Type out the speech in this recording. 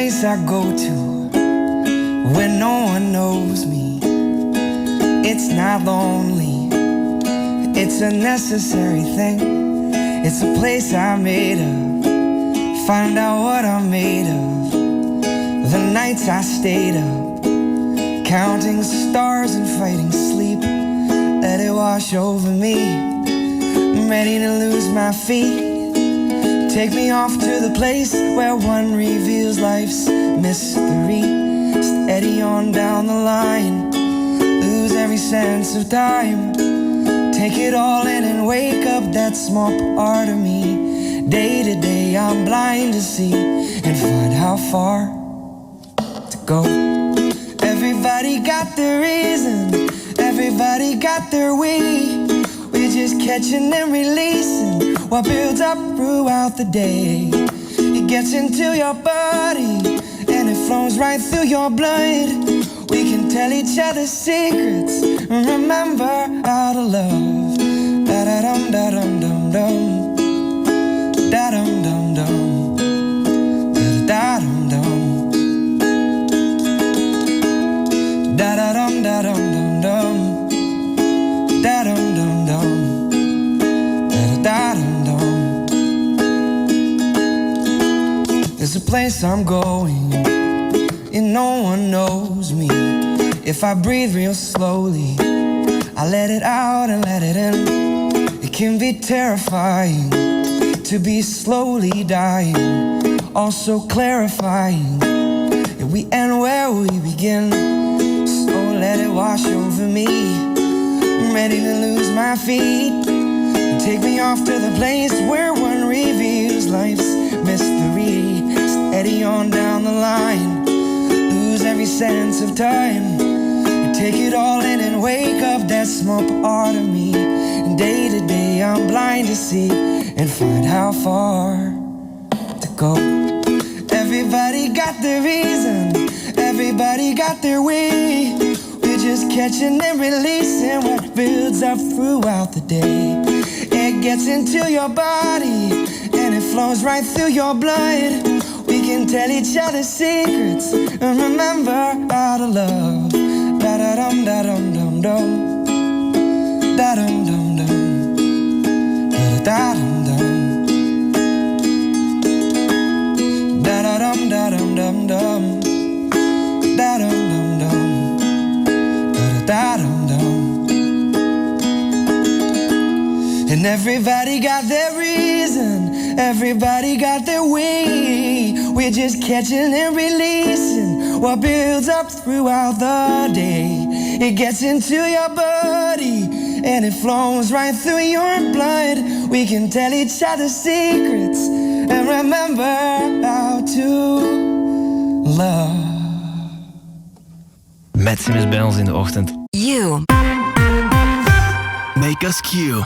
place I go to when no one knows me. It's not lonely, it's a necessary thing. It's a place I made of, find out what I'm made of. The nights I stayed up, counting stars and fighting sleep. Let it wash over me, I'm ready to lose my feet. Take me off to the place where one reveals life's mystery. Steady on down the line, lose every sense of time. Take it all in and wake up that small part of me. Day to day I'm blind to see and find how far to go. Everybody got their reason, everybody got their way. We're just catching and releasing what builds up throughout the day. It gets into your body and it flows right through your blood. We can tell each other secrets and remember how to love. Da-da-dum, da-dum-dum-dum, da-dum-dum-dum, da-da-dum-dum, da-da-dum, da-dum-dum-dum, da-dum-dum-dum, da-da-dum-dum. There's a place I'm going and no one knows me. If I breathe real slowly, I let it out and let it in. It can be terrifying to be slowly dying, also clarifying that we end where we begin. So let it wash over me, I'm ready to lose my feet. Take me off to the place where one reveals life's mystery. Steady on down the line, lose every sense of time. Take it all in and wake up that small part of me. And day to day I'm blind to see and find how far to go. Everybody got their reason, everybody got their way. We're just catching and releasing what builds up throughout the day. It gets into your body and it flows right through your blood. We can tell each other secrets and remember how to love. Da-da-dum, da-dum-dum-dum, da-dum-dum-dum, da-da-dum-dum, da-da-dum, da-dum-dum-dum, da-dum-dum-dum, da-da-dum-dum. And everybody got their reason, everybody got their way. We're just catching and releasing what builds up throughout the day. It gets into your body and it flows right through your blood. We can tell each other secrets and remember how to love. Matt Sim is bij ons in de ochtend. You Make us Q.